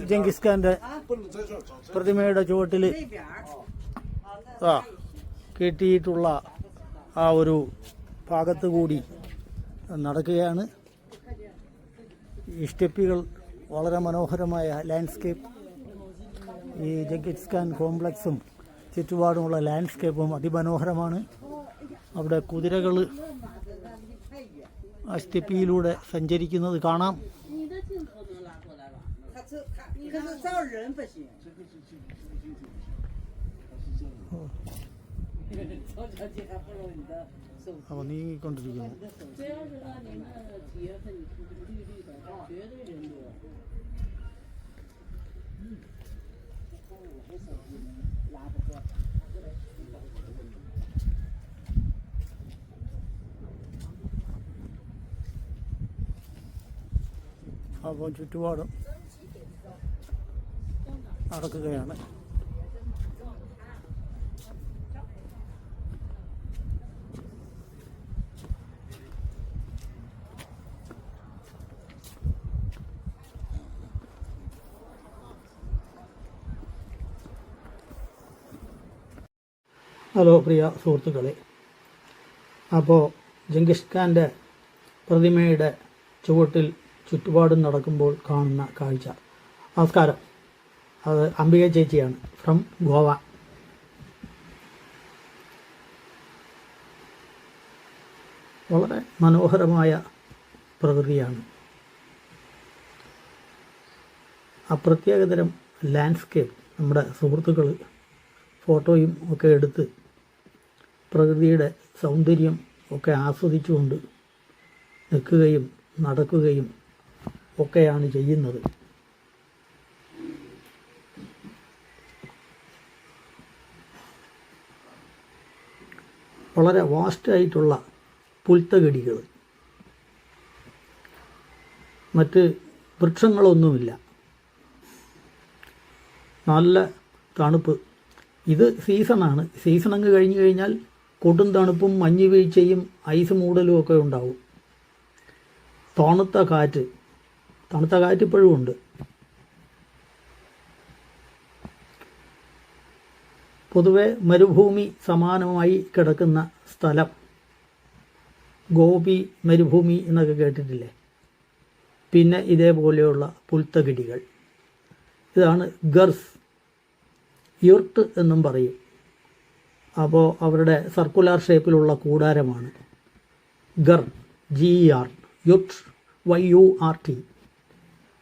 Genghis ഖാന്റെ പ്രതിമയുടെ ചുവട്ടിൽ കെട്ടിയിട്ടുള്ള ആ ഒരു ഭാഗത്ത് കൂടി നടക്കുകയാണ്. ഈ സ്റ്റെപ്പികൾ വളരെ മനോഹരമായ ലാൻഡ്സ്കേപ്പ്. ഈ ജംഗിസ് ഖാൻ കോംപ്ലക്സും ചുറ്റുപാടുമുള്ള ലാൻഡ്സ്കേപ്പും അതിമനോഹരമാണ്. അവിടെ കുതിരകൾ ആ സ്റ്റെപ്പിയിലൂടെ സഞ്ചരിക്കുന്നത് കാണാം. അപ്പോൾ നീങ്ങിക്കൊണ്ടിരിക്കുന്നു. അപ്പോൾ ചുറ്റുപാടും നടക്കുകയാണ്. ഹലോ പ്രിയ സുഹൃത്തുക്കളെ, അപ്പോൾ ജംഗിസ് ഖാൻ്റെ പ്രതിമയുടെ ചുവട്ടിൽ ചുറ്റുപാടും നടക്കുമ്പോൾ കാണുന്ന കാഴ്ച. നമസ്കാരം, അത് അംബിക ചേച്ചിയാണ് ഫ്രം ഗോവ. വളരെ മനോഹരമായ പ്രകൃതിയാണ്. ആ പ്രത്യേകതരം ലാൻഡ്സ്കേപ്പ് നമ്മുടെ സുഹൃത്തുക്കൾ ഫോട്ടോയും ഒക്കെ എടുത്ത് പ്രകൃതിയുടെ സൗന്ദര്യം ഒക്കെ ആസ്വദിച്ചുകൊണ്ട് നിൽക്കുകയും നടക്കുകയും ഒക്കെയാണ് ചെയ്യുന്നത്. വളരെ വാസ്റ്റായിട്ടുള്ള പുൽത്തകിടികൾ, മറ്റ് വൃക്ഷങ്ങളൊന്നുമില്ല, നല്ല തണുപ്പ്. ഇത് സീസണാണ്. സീസൺ അങ്ങ് കഴിഞ്ഞു കഴിഞ്ഞാൽ കൊടും തണുപ്പും മഞ്ഞ് വീഴ്ചയും ഐസ് മൂടലും ഒക്കെ ഉണ്ടാവും. തണുത്ത കാറ്റ് ഇപ്പോഴും ഉണ്ട്. പൊതുവെ മരുഭൂമി സമാനമായി കിടക്കുന്ന സ്ഥലം, ഗോപി മരുഭൂമി എന്നൊക്കെ കേട്ടിട്ടില്ലേ? പിന്നെ ഇതേപോലെയുള്ള പുൽത്തകിടികൾ, ഇതാണ് ഗർസ്, യുർട്ട് എന്നും പറയും. അപ്പോൾ അവരുടെ സർക്കുലാർ ഷേപ്പിലുള്ള കൂടാരമാണ് ഗർ, GER, യുട്ട്, YURT.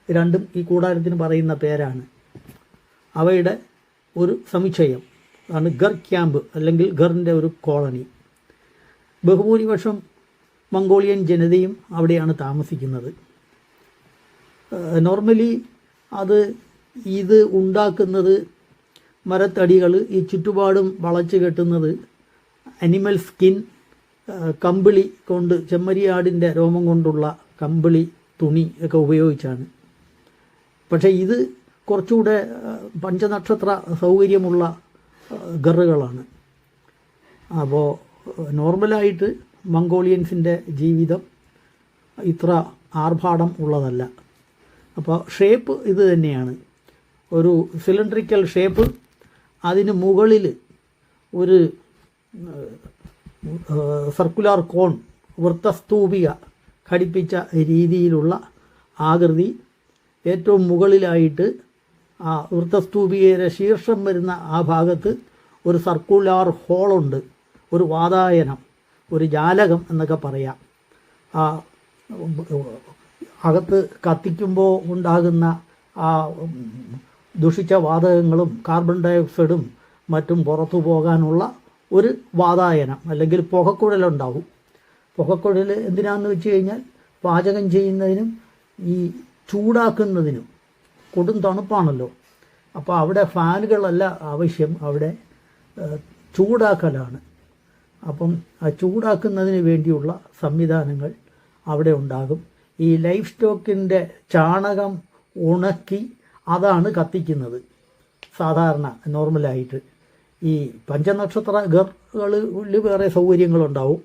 രണ്ടും ഈ കൂടാരത്തിന് പറയുന്ന പേരാണ്. അവയുടെ ഒരു സമുച്ചയം ആണ് ഗർ ക്യാമ്പ്, അല്ലെങ്കിൽ ഗറിൻ്റെ ഒരു കോളനി. ബഹുഭൂരിപക്ഷം മംഗോളിയൻ ജനതയും അവിടെയാണ് താമസിക്കുന്നത്. നോർമലി ഇത് ഉണ്ടാക്കുന്നത് മരത്തടികൾ, ഈ ചുറ്റുപാടും വളച്ച് കെട്ടുന്നത് അനിമൽ സ്കിൻ, കമ്പിളി കൊണ്ട്, ചെമ്മരിയാടിൻ്റെ രോമം കൊണ്ടുള്ള കമ്പിളി തുണി ഒക്കെ ഉപയോഗിച്ചാണ്. പക്ഷേ ഇത് കുറച്ചുകൂടെ പഞ്ചനക്ഷത്ര സൗകര്യമുള്ള ഗറുകളാണ്. അപ്പോൾ നോർമലായിട്ട് മംഗോളിയൻസിൻ്റെ ജീവിതം ഇത്ര ആർഭാടം ഉള്ളതല്ല. അപ്പോൾ ഷേപ്പ് ഇത് തന്നെയാണ്, ഒരു സിലിണ്ടറിക്കൽ ഷേപ്പ്. അതിന് മുകളിൽ ഒരു സർക്കുലാർ കോൺ, വൃത്തസ്തൂപിക ഘടിപ്പിച്ച രീതിയിലുള്ള ആകൃതി. ഏറ്റവും മുകളിലായിട്ട് ആ വൃത്തസ്തൂപികയുടെ ശീർഷം വരുന്ന ആ ഭാഗത്ത് ഒരു സർക്കുലാർ ഹോളുണ്ട്, ഒരു വാതായനം, ഒരു ജാലകം എന്നൊക്കെ പറയാം. ആ അകത്ത് കത്തിക്കുമ്പോൾ ഉണ്ടാകുന്ന ആ ദുഷിച്ച വാതകങ്ങളും കാർബൺ ഡയോക്സൈഡും മറ്റും പുറത്തു പോകാനുള്ള ഒരു വാതായനം, അല്ലെങ്കിൽ പുകക്കുഴലുണ്ടാവും. പുകക്കുഴൽ എന്തിനാണെന്ന് വെച്ച് കഴിഞ്ഞാൽ പാചകം ചെയ്യുന്നതിനും ഈ ചൂടാക്കുന്നതിനും. കൊടും തണുപ്പാണല്ലോ, അപ്പോൾ അവിടെ ഫാനുകളല്ല ആവശ്യം, അവിടെ ചൂടാക്കലാണ്. അപ്പം ആ ചൂടാക്കുന്നതിന് വേണ്ടിയുള്ള സംവിധാനങ്ങൾ അവിടെ ഉണ്ടാകും. ഈ ലൈഫ് സ്റ്റോക്കിൻ്റെ ചാണകം ഉണക്കി അതാണ് കത്തിക്കുന്നത് സാധാരണ നോർമലായിട്ട്. ഈ പഞ്ചനക്ഷത്ര ഗറുകളിൽ വേറെ സൗകര്യങ്ങളുണ്ടാവും,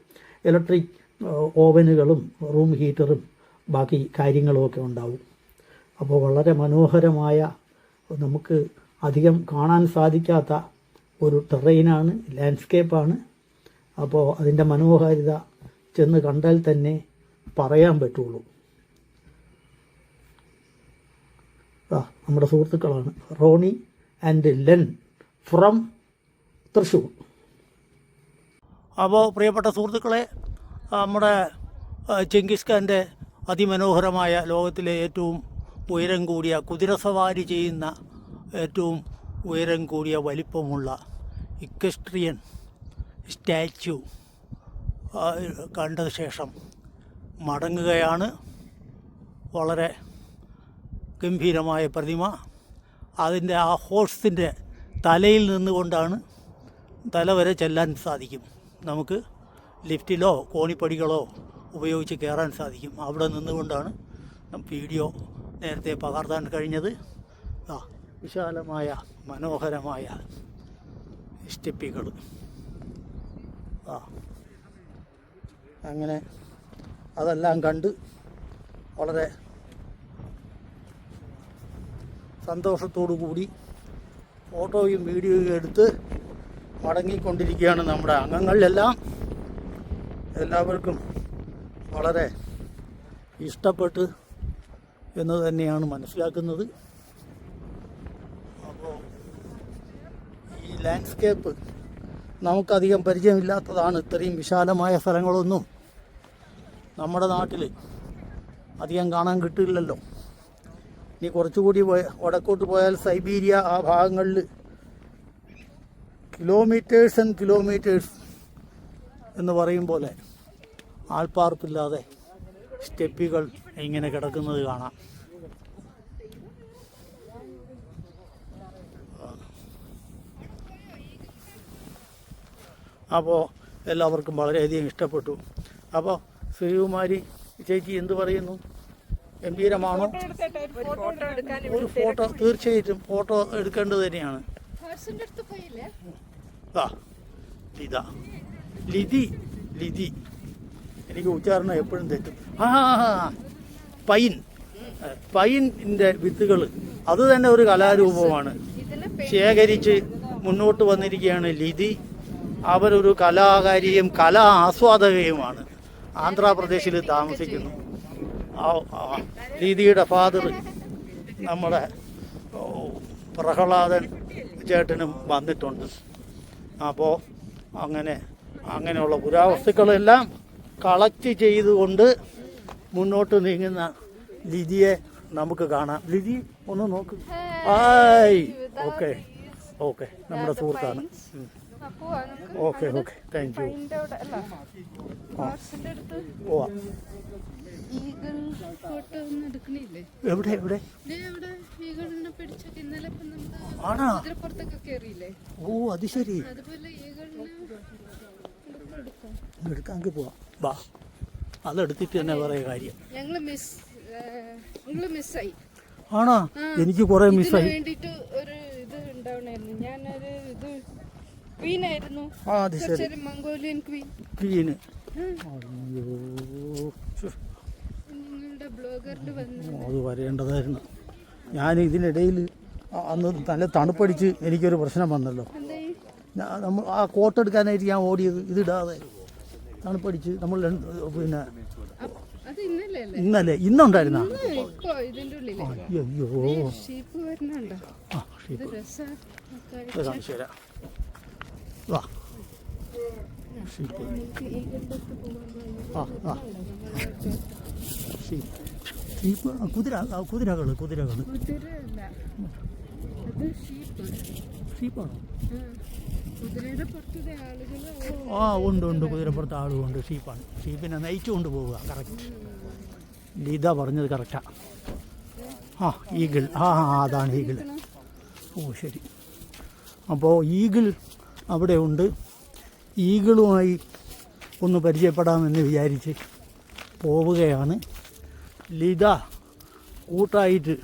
ഇലക്ട്രിക് ഓവനുകളും റൂം ഹീറ്ററും ബാക്കി കാര്യങ്ങളുമൊക്കെ ഉണ്ടാവും. അപ്പോൾ വളരെ മനോഹരമായ, നമുക്ക് അധികം കാണാൻ സാധിക്കാത്ത ഒരു ടെറൈനാണ്, ലാൻഡ്സ്കേപ്പാണ്. അപ്പോൾ അതിൻ്റെ മനോഹാരിത ചെന്ന് കണ്ടാൽ തന്നെ പറയാൻ പറ്റുള്ളൂ. നമ്മുടെ സുഹൃത്തുക്കളാണ് റോണി ആൻഡ് ലെൻ ഫ്രം തൃശ്ശൂർ. അപ്പോൾ പ്രിയപ്പെട്ട സുഹൃത്തുക്കളെ, നമ്മുടെ ചെങ്കിസ് ഖാൻ്റെ അതിമനോഹരമായ ലോകത്തിലെ ഏറ്റവും ഉയരം കൂടിയ, കുതിരസവാരി ചെയ്യുന്ന ഏറ്റവും ഉയരം കൂടിയ വലിപ്പമുള്ള ഇക്വസ്ട്രിയൻ സ്റ്റാച്യു കണ്ട ശേഷം മടങ്ങുകയാണ്. വളരെ ഗംഭീരമായ പ്രതിമ. അതിൻ്റെ ആ ഹോഴ്സിൻ്റെ തലയിൽ നിന്നുകൊണ്ടാണ് തല വരെ ചെല്ലാൻ സാധിക്കും. നമുക്ക് ലിഫ്റ്റിലോ കോണിപ്പടികളോ ഉപയോഗിച്ച് കയറാൻ സാധിക്കും. അവിടെ നിന്നുകൊണ്ടാണ് വീഡിയോ നേരത്തെ പകർത്താൻ കഴിഞ്ഞത്. വിശാലമായ മനോഹരമായ സ്റ്റെപ്പികൾ. അങ്ങനെ അതെല്ലാം കണ്ട് വളരെ സന്തോഷത്തോടു കൂടി ഫോട്ടോയും വീഡിയോയും എടുത്ത് മടങ്ങിക്കൊണ്ടിരിക്കുകയാണ് നമ്മുടെ അംഗങ്ങളിലെല്ലാം. എല്ലാവർക്കും വളരെ ഇഷ്ടപ്പെട്ട് എന്ന് തന്നെയാണ് മനസ്സിലാക്കുന്നത്. അപ്പോൾ ഈ ലാൻഡ്സ്കേപ്പ് നമുക്കധികം പരിചയമില്ലാത്തതാണ്. ഇത്രയും വിശാലമായ സ്ഥലങ്ങളൊന്നും നമ്മുടെ നാട്ടിൽ അധികം കാണാൻ കിട്ടില്ലല്ലോ. ഇനി കുറച്ചുകൂടി വടക്കോട്ട് പോയാൽ സൈബീരിയ ആ ഭാഗങ്ങളിൽ കിലോമീറ്റേഴ്സ് ആൻഡ് കിലോമീറ്റേഴ്സ് എന്ന് പറയും പോലെ ആൾപ്പാർപ്പില്ലാതെ സ്റ്റെപ്പികൾ ഇങ്ങനെ കിടക്കുന്നത് കാണാം. അപ്പോൾ എല്ലാവർക്കും വളരെയധികം ഇഷ്ടപ്പെട്ടു. അപ്പോൾ ശ്രീകുമാരി ചേച്ചി എന്ത് പറയുന്നു? ഗംഭീരമാണോ? ഒരു ഫോട്ടോ തീർച്ചയായിട്ടും ഫോട്ടോ എടുക്കേണ്ടത് തന്നെയാണ്. ലിത ലിതി ലിതി എനിക്ക് ഉച്ചാരണം എപ്പോഴും തെറ്റും. പൈനിൻ്റെ വിത്തുകൾ അത് തന്നെ ഒരു കലാരൂപമാണ്. ശേഖരിച്ച് മുന്നോട്ട് വന്നിരിക്കുകയാണ് ലിതി. അവരൊരു കലാകാരിയും കലാ ആസ്വാദകയുമാണ്. ആന്ധ്രാപ്രദേശിൽ താമസിക്കുന്നു. ലിതിയുടെ ഫാദർ നമ്മുടെ പ്രഹ്ലാദൻ ചേട്ടനും വന്നിട്ടുണ്ട്. അപ്പോൾ അങ്ങനെയുള്ള പുരാവസ്തുക്കളെല്ലാം കളക്ട് ചെയ്തുകൊണ്ട് മുന്നോട്ട് നീങ്ങുന്ന ലിതിയെ നമുക്ക് കാണാം. ലിതി ഒന്ന് നോക്ക്. ഹായ്. ഓക്കെ ഓക്കെ, നമ്മുടെ സുഹൃത്താണ്. Okay okay, thank you. എവിടെ എവിടെ ആണോ? ഓ അത് ശരി, എടുക്കാൻ പോവാം. വാ, അതെടുത്തിട്ട് തന്നെ പറയാ കാര്യം. ആണോ? എനിക്ക് കുറെ മിസ്സായി. ക്വീന് അത് വരേണ്ടതായിരുന്നു. ഞാൻ ഇതിനിടയിൽ അന്ന് നല്ല തണുപ്പടിച്ച് എനിക്കൊരു പ്രശ്നം വന്നല്ലോ. നമ്മൾ ആ കോട്ടെടുക്കാനായിട്ട് ഞാൻ ഓടിയത് ഇതിടാതെ തണുപ്പടിച്ച്. നമ്മൾ പിന്നെ ഇന്നലെ ഇന്നുണ്ടായിരുന്ന അയ്യോ കാണിച്ചു തരാം. വാ, കുതിരകള് ഷീപ്പാണോ? ഉണ്ട് കുതിരപ്പുറത്ത് ആളുമുണ്ട്. ഷീപ്പാണ്. ഷീപ്പിനെ നയിച്ചു കൊണ്ട് പോവുക. കറക്റ്റ്, ലീത പറഞ്ഞത് കറക്റ്റാ. ഈഗിൾ. അതാണ് ഈഗിൾ. ഓ ശരി. അപ്പോൾ ഈഗിൾ അവിടെ ഉണ്ട്. ഈഗിളുമായി ഒന്ന് പരിചയപ്പെടാമെന്ന് വിചാരിച്ച് പോവുകയാണ്. ലിത കൂട്ടായിട്ട്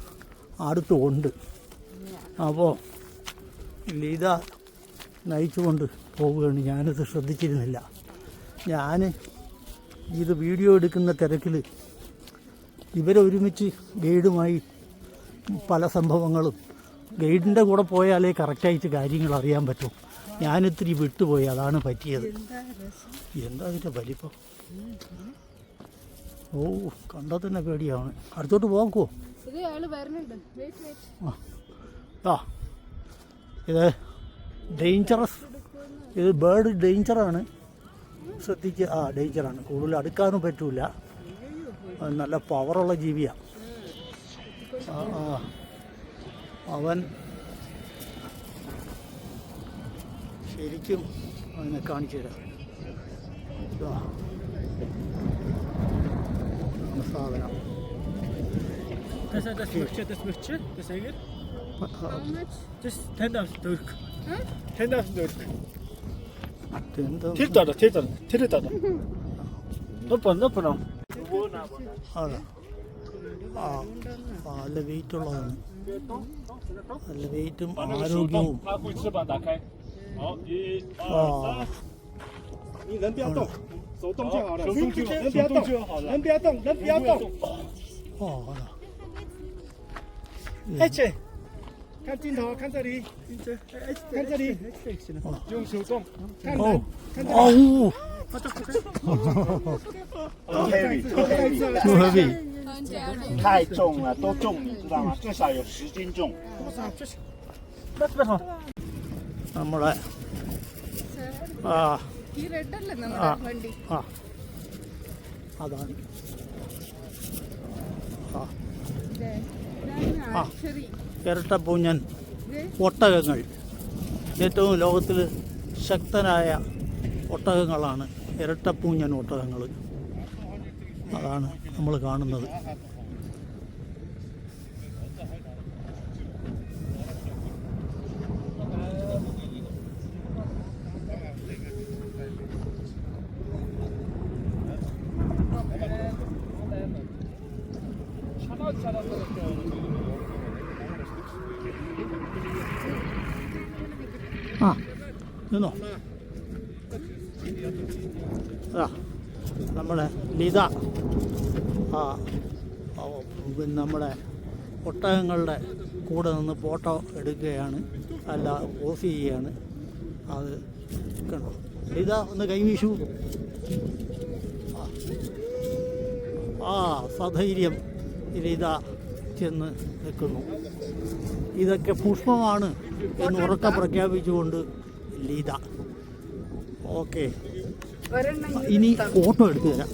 അടുത്തുണ്ട്. അപ്പോൾ ലിത നയിച്ചുകൊണ്ട് പോവുകയാണ്. ഞാനിത് ശ്രദ്ധിച്ചിരുന്നില്ല. ഞാൻ ഇത് വീഡിയോ എടുക്കുന്ന തിരക്കിൽ ഇവരൊരുമിച്ച് ഗൈഡുമായി പല സംഭവങ്ങളും ഗൈഡിൻ്റെ കൂടെ പോയാലേ കറക്റ്റായിട്ട് കാര്യങ്ങൾ അറിയാൻ പറ്റും. ഞാനിത്തിരി വിട്ടുപോയി, അതാണ് പറ്റിയത്. എന്താ അതിൻ്റെ വലിപ്പം? ഓ, കണ്ടാൽ തന്നെ പേടിയാണ്. അടുത്തോട്ട് പോക്കുമോ? ആ, ഇത് ഡേഞ്ചറസ്, ഇത് ബേർഡ് ഡേഞ്ചറാണ്, ശ്രദ്ധിക്കുക. ആ, ഡേഞ്ചറാണ്, കൂടുതൽ അടുക്കാനും പറ്റില്ല. നല്ല പവറുള്ള ജീവിയാണ്. അവൻ ശരിക്കും അതിനെ കാണിച്ചു തരാം. സാധനം Das möchte, das Egel? Das 10.000 Türk. 10.000 Türk. Tiltada. Noppano. അതെ, ആ, നല്ല വെയിറ്റുള്ളതാണ്. നല്ല വെയിറ്റും ആരോഗ്യവും.你人不要动，手动就好了。人不要动，人不要动，人不要动。哦，哎姐，看镜头，看这里，看这里，用手动，看人，看这里。哦，too heavy， ，too heavy， 太重了，都重，你知道吗？最少有10斤重。നമ്മളെ ആ ആ അതാണ്. ആ, ഇരട്ടപ്പൂഞ്ഞൻ ഒട്ടകങ്ങൾ ഏറ്റവും ലോകത്തിൽ ശക്തരായ ഒട്ടകങ്ങളാണ് ഇരട്ടപ്പൂഞ്ഞൻ ഒട്ടകങ്ങൾ. അതാണ് നമ്മൾ കാണുന്നത്. ആ, നിന്നോ. ആ, നമ്മുടെ ലിത നമ്മുടെ ഒട്ടകങ്ങളുടെ കൂടെ നിന്ന് ഫോട്ടോ എടുക്കുകയാണ്, അല്ല പോസ് ചെയ്യുകയാണ്. അത് കണ്ടോ, ലിത ഒന്ന് കൈവീശു. ആ, സധൈര്യം ലിത ചെന്ന് നിൽക്കുന്നു. ഇതൊക്കെ പുഷ്പമാണ് എന്ന് ഉറക്കെ പ്രഖ്യാപിച്ചുകൊണ്ട് ലിത. ഓക്കെ, ഇനി ഫോട്ടോ എടുത്തു തരാം.